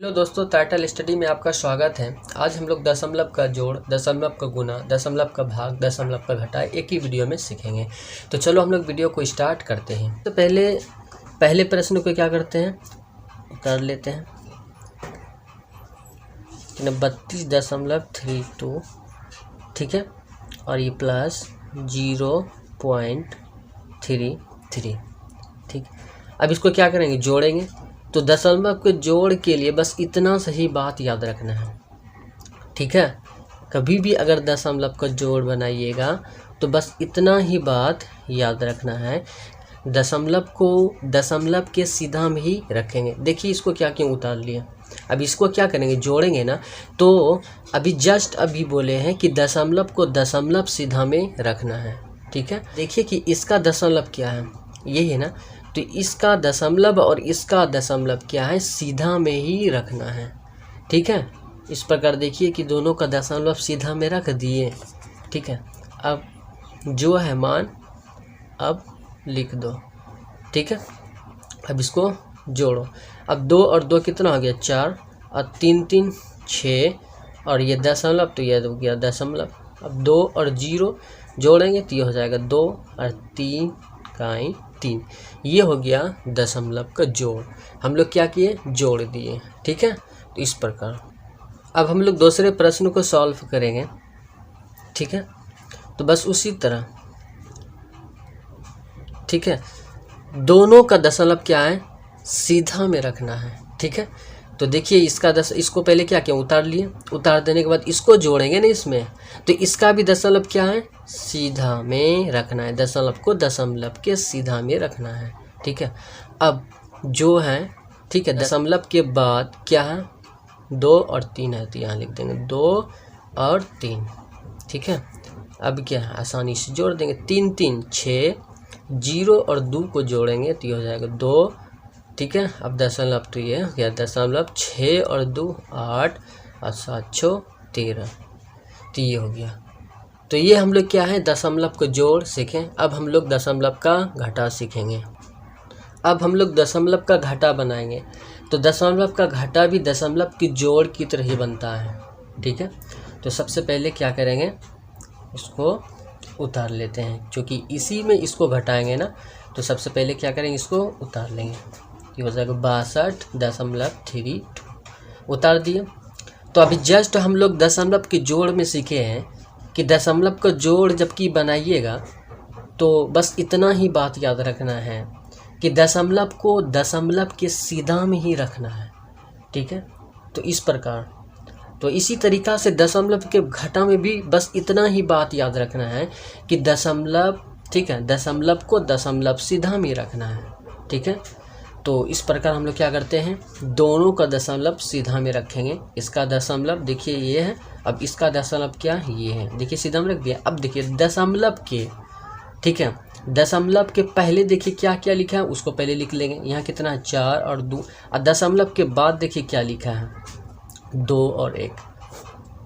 Hello दोस्तों, title study में आपका स्वागत है। आज हम लोग दशमलव का जोड़, दशमलव का गुना, दशमलव का भाग, दशमलव का घटा एक ही वीडियो में सीखेंगे। तो चलो हम लोग वीडियो को स्टार्ट करते हैं। तो पहले प्रश्न को क्या करते हैं, कर लेते हैं। 32.32, ठीक है, और ये प्लस 0.33, ठीक। अब इसको क्या करेंगे, जोड़ेंगे। तो दशमलव के जोड़ के लिए बस इतना सही बात याद रखना है, ठीक है। कभी भी अगर दशमलव का जोड़ बनाइएगा तो बस इतना ही बात याद रखना है। दशमलव को दशमलव के सीधा में ही रखेंगे। देखिए इसको क्या क्यों उतार लिया। अब इसको क्या करेंगे, जोड़ेंगे ना। तो अभी बोले हैं कि दशमलव को दशमलव सीधा में रखना है, ठीक है। देखिए कि इसका दशमलव क्या है, ये है ना। तो इसका दशमलव और इसका दशमलव क्या है, सीधा में ही रखना है, ठीक है। इस प्रकार देखिए कि दोनों का दशमलव सीधा में रख दिए, ठीक है। अब जो है मान अब लिख दो, ठीक है। अब इसको जोड़ो। अब 2 और 2 कितना हो गया, 4, और 3 3 6, और ये दशमलव, तो ये हो गया दशमलव। अब 2 और 0 जोड़ेंगे तो ये हो जाएगा 2 और 3 काई 3। ये हो गया दशमलव का जोड़। हम लोग क्या किए, जोड़ दिए, ठीक है। तो इस प्रकार अब हम लोग दूसरे प्रश्न को सॉल्व करेंगे, ठीक है। तो बस उसी तरह, ठीक है, दोनों का दशमलव क्या है, सीधा में रखना है, ठीक है। तो देखिए इसको पहले क्या किया, उतार लिए। उतार देने के बाद इसको जोड़ेंगे ना इसमें, तो इसका भी दशमलव क्या है, सीधा में रखना है। दशमलव को दशमलव के सीधा में रखना है, ठीक है। अब जो है, ठीक है, दशमलव के बाद क्या है, 2 और 3 है, तो यहाँ लिख देंगे 2 और 3, ठीक है। अब क्या है, आसानी से जोड़ देंगे। 3 3 6, 0 और 2 को जोड़ेंगे तो ये हो जाएगा 2, ठीक है। अब दशमलव तो ये हो गया दशमलव, 6 और 2 8, और 7 6 13, तो ये हो गया। तो ये हम लोग क्या है, दशमलव को जोड़ सीखें। अब हम लोग दशमलव का घटा सीखेंगे। अब हम लोग दशमलव का घटा बनाएंगे। तो दशमलव का घटा भी दशमलव की जोड़ की तरह ही बनता है, ठीक है। तो सबसे पहले क्या करेंगे, इसको उतार लेते हैं, क्योंकि इसी में इसको घटाएंगे ना। तो सबसे पहले क्या करेंगे, इसको उतार लेंगे। ये हो जाएगा 62.32, उतार दिए। तो अभी जस्ट हम लोग दशमलव के जोड़ में सीखे हैं कि दशमलव का जोड़ जबकि बनाइएगा तो बस इतना ही बात याद रखना है कि दशमलव को दशमलव के सीधा में ही रखना है, ठीक है। तो इस प्रकार, तो इसी तरीक़ा से दशमलव के घटा में भी बस इतना ही बात याद रखना है कि दशमलव, ठीक है, दशमलव को दशमलव सीधा में रखना है, ठीक है। तो इस प्रकार हम लोग क्या करते हैं, दोनों का दशमलव सीधा में रखेंगे। इसका दशमलव देखिए ये है, अब इसका दशमलव क्या है, ये है, देखिए सीधा में रख दिया। अब देखिए दशमलव के, ठीक है, दशमलव के पहले देखिए क्या क्या लिखा है, उसको पहले लिख लेंगे। यहाँ कितना है, 4 और 2, और दशमलव के बाद देखिए क्या लिखा है, 2 और 1,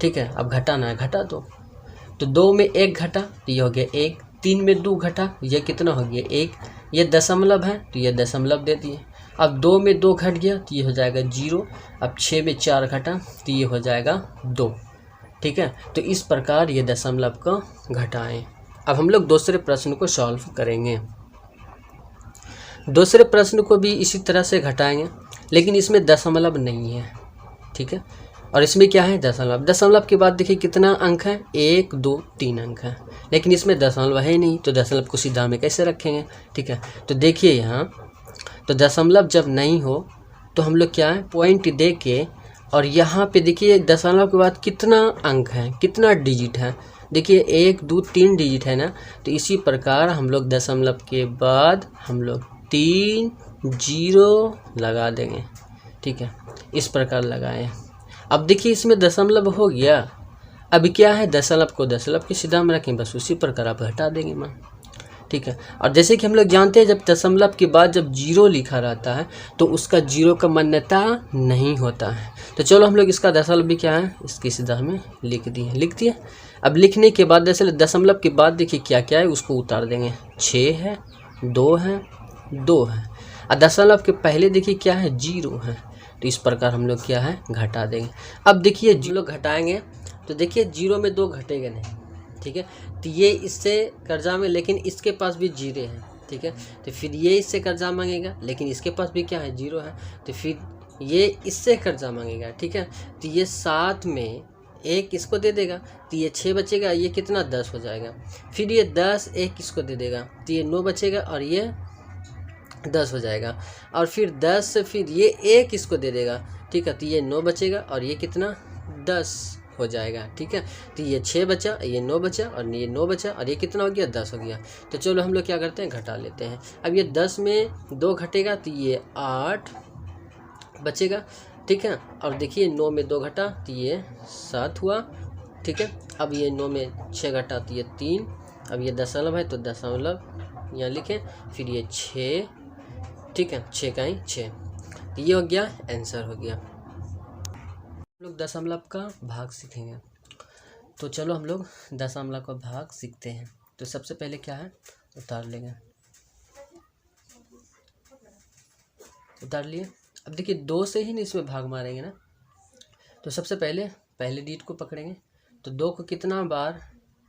ठीक है। अब घटाना है, घटा दो। तो 2 में 1 घटा तो ये हो गया 1, 3 में 2 घटा, ये कितना हो गया 1, ये दशमलव है तो ये दशमलव दे दिए। अब 2 में 2 घट गया तो ये हो जाएगा 0। अब 6 में 4 घटा तो ये हो जाएगा 2, ठीक है। तो इस प्रकार ये दशमलव को घटाएं। अब हम लोग दूसरे प्रश्न को सॉल्व करेंगे। दूसरे प्रश्न को भी इसी तरह से घटाएंगे, लेकिन इसमें दशमलव नहीं है, ठीक है। और इसमें क्या है, दशमलव। दशमलव के बाद देखिए कितना अंक है, 1 2 3 अंक है, लेकिन इसमें दशमलव है नहीं। तो दशमलव को सीधा में कैसे रखेंगे, ठीक है। तो देखिए यहाँ, तो दशमलव जब नहीं हो तो हम लोग क्या है, पॉइंट दे के, और यहाँ पे देखिए दशमलव के बाद कितना अंक है, कितना डिजिट है, देखिए 1 2 3 डिजिट है ना। तो इसी प्रकार हम लोग दशमलव के बाद हम लोग 3 0 लगा देंगे, ठीक है। इस प्रकार लगाएं। अब देखिए इसमें दशमलव हो गया। अब क्या है, दशमलव को दशमलव के सीधा में रखें, बस उसी प्रकार आप हटा देंगे मान, ठीक है। और जैसे कि हम लोग जानते हैं, जब दशमलव के बाद जब 0 लिखा रहता है तो उसका 0 का मान्यता नहीं होता है। तो चलो हम लोग इसका दशमलव भी क्या है, इसके सीधा में लिख दिए। अब लिखने के बाद दशमलव के बाद देखिए क्या क्या है, उसको उतार देंगे। 6 है, 2 है, 2 है, और दशमलव के पहले देखिए क्या है, 0 है। तो इस प्रकार हम लोग क्या है घटा देंगे। अब देखिए जो लोग घटाएंगे तो देखिए 0 में 2 घटेगा नहीं, ठीक है। तो ये इससे कर्जा में, लेकिन इसके पास भी 0 है, ठीक है। तो फिर ये इससे कर्जा मांगेगा, लेकिन इसके पास भी क्या है 0 है, तो फिर ये इससे कर्जा मांगेगा, ठीक है। तो ये 7 में 1 इसको दे देगा, तो ये 6 बचेगा, ये कितना 10 हो जाएगा। फिर ये 10 1 इसको दे देगा, तो ये 9 बचेगा और ये 10 हो जाएगा। और फिर 10 से फिर ये 1 इसको दे देगा, ठीक है। तो ये 9 बचेगा और ये कितना 10 हो जाएगा, ठीक है। तो ये 6 बचा, ये 9 बचा और ये 9 बचा और ये कितना हो गया 10 हो गया। तो चलो हम लोग क्या करते हैं घटा लेते हैं। अब ये 10 में 2 घटेगा तो ये 8 बचेगा, ठीक है। और देखिए 9 में 2 घटा तो ये 7 हुआ, ठीक है। अब ये 9 में 6 घटा तो ये 3। अब ये दशमलव है तो दशमलव यहाँ लिखें, फिर ये 6, ठीक है, 6 का ही 6। तो ये हो गया आंसर हो गया। हम लोग दशमलव का भाग सीखेंगे, तो चलो हम लोग दशमलव का भाग सीखते हैं। तो सबसे पहले क्या है उतार लेंगे, उतार लिए। अब देखिए 2 से ही नहीं इसमें भाग मारेंगे ना, तो सबसे पहले डिजिट को पकड़ेंगे, तो 2 को कितना बार,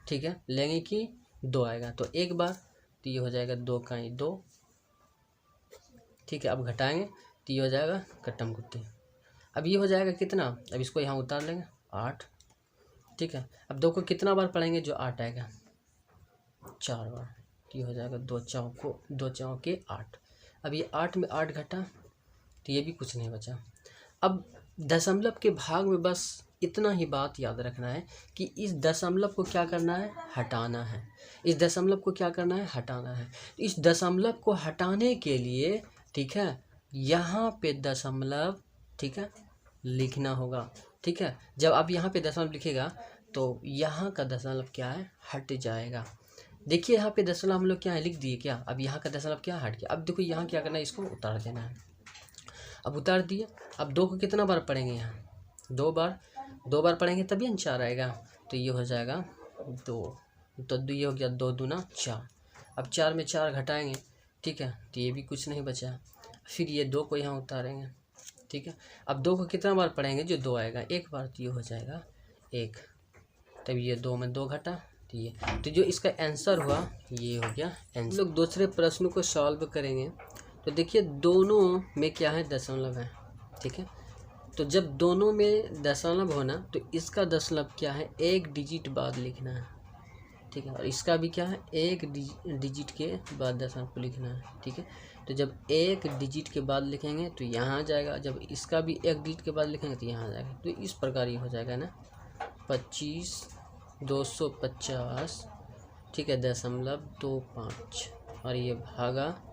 ठीक है, लेंगे कि 2 आएगा, तो 1 बार, तो ये हो जाएगा 2 का ही 2, ठीक है। अब घटाएंगे तो ये हो जाएगा कट्टम गुट्टी। अब ये हो जाएगा कितना, अब इसको यहाँ उतार लेंगे 8, ठीक है। अब 2 को कितना बार पढ़ेंगे जो 8 आएगा, 4 बार, तो ये हो जाएगा 2 चौके 8। अब ये 8 में 8 घटा तो ये भी कुछ नहीं बचा। अब दशमलव के भाग में बस इतना ही बात याद रखना है कि इस दशमलव को क्या करना है हटाना है, इस दशमलव को क्या करना है हटाना है। इस दशमलव को हटाने के लिए, ठीक है, यहाँ पे दशमलव, ठीक है, लिखना होगा, ठीक है। जब आप यहाँ पे दशमलव लिखेगा तो यहाँ का दशमलव क्या है हट जाएगा। देखिए यहाँ पे दशमलव हम लोग क्या है लिख दिए क्या, अब यहाँ का दशमलव क्या हट गया। अब देखो यहाँ क्या करना है, इसको उतार देना है। अब उतार दिए, अब 2 को कितना बार पढ़ेंगे, यहाँ 2 बार पढ़ेंगे तभी न 4 आएगा, तो ये हो जाएगा 2, तो ये हो गया 2 दूना 4। अब 4 में 4 घटाएंगे, ठीक है, तो ये भी कुछ नहीं बचा। फिर ये 2 को यहाँ उतारेंगे, ठीक है। अब 2 को कितना बार पढ़ेंगे जो 2 आएगा, 1 बार, तो ये हो जाएगा 1। तब ये 2 में 2 घटा, तो जो इसका आंसर हुआ ये हो गया आंसर। लोग दूसरे प्रश्न को सॉल्व करेंगे, तो देखिए दोनों में क्या है दशमलव है, ठीक है। तो जब दोनों में दशमलव होना तो इसका दशमलव क्या है 1 डिजिट बाद लिखना है, ठीक है। और इसका भी क्या है 1 डिजिट के बाद दशमलव को लिखना है, ठीक है। तो जब 1 डिजिट के बाद लिखेंगे तो यहाँ आ जाएगा, जब इसका भी 1 डिजिट के बाद लिखेंगे तो यहाँ आ जाएगा। तो इस प्रकार ये हो जाएगा ना 25,250, ठीक है, 0.25 और ये भागा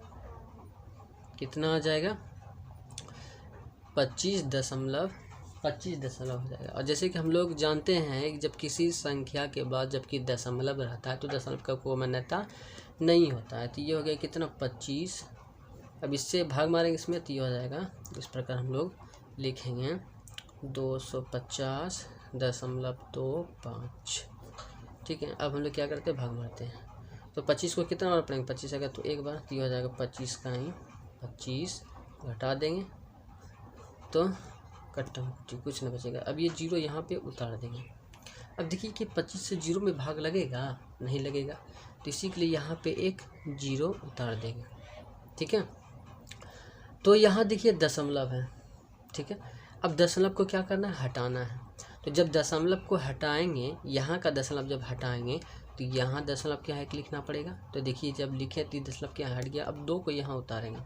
कितना आ जाएगा 25 दशमलव हो जाएगा। और जैसे कि हम लोग जानते हैं जब किसी संख्या के बाद जबकि दशमलव रहता है तो दशमलव का कोई मान्यता नहीं होता है। तो ये हो गया कितना 25। अब इससे भाग मारेंगे इसमें तो ये हो जाएगा, इस प्रकार हम लोग लिखेंगे 250.25, ठीक है। अब हम लोग क्या करते हैं भाग मारते हैं, तो 25 को कितना बार पढ़ेंगे, 25 आएगा तो 1 बार, तो ये हो जाएगा 25 का ही 25, घटा देंगे तो कट्टा कुछ नहीं बचेगा। अब ये 0 यहाँ पे उतार देंगे। अब देखिए कि 25 से 0 में भाग लगेगा, नहीं लगेगा, तो इसी के लिए यहाँ पे एक 0 उतार देंगे, ठीक है। तो यहाँ देखिए दशमलव है, ठीक है। अब दशमलव को क्या करना है हटाना है। तो जब दशमलव को हटाएंगे, यहाँ का दशमलव जब हटाएंगे तो यहाँ दशमलव क्या है कि लिखना पड़ेगा। तो देखिए जब लिखे तो दशमलव क्या हट गया। अब 2 को यहाँ उतारेंगे,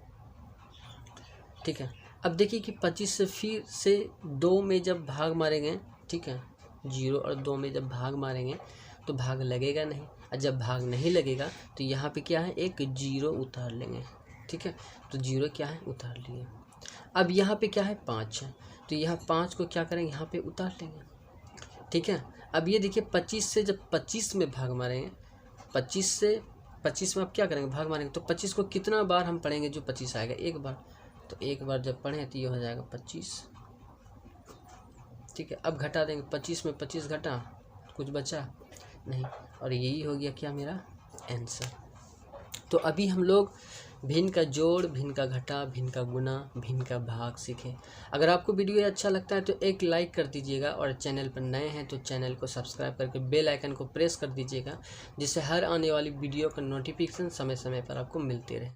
ठीक है। अब देखिए कि 25 से फिर से 2 में जब भाग मारेंगे, ठीक है, 0 और 2 में जब भाग मारेंगे तो भाग लगेगा नहीं, और जब भाग नहीं लगेगा तो यहाँ पे क्या है एक 0 उतार लेंगे, ठीक है। तो 0 क्या है उतार लिए। अब यहाँ पे क्या है 5 है, तो यहाँ 5 को क्या करेंगे यहाँ पे उतार लेंगे, ठीक है। अब ये देखिए 25 से जब 25 में भाग मारेंगे, 25 से 25 में आप क्या करेंगे भाग मारेंगे, तो 25 को कितना बार हम पढ़ेंगे जो 25 आएगा 1 बार, तो 1 बार जब पढ़ें तो ये हो जाएगा 25, ठीक है। अब घटा देंगे, 25 में 25 घटा, कुछ बचा नहीं, और यही हो गया क्या मेरा आंसर। तो अभी हम लोग भिन्न का जोड़, भिन्न का घटा, भिन्न का गुना, भिन्न का भाग सीखें। अगर आपको वीडियो अच्छा लगता है तो एक लाइक कर दीजिएगा और चैनल पर नए हैं तो चैनल को सब्सक्राइब करके बेल आइकन को प्रेस कर दीजिएगा, जिससे हर आने वाली वीडियो का नोटिफिकेशन समय समय पर आपको मिलते रहे।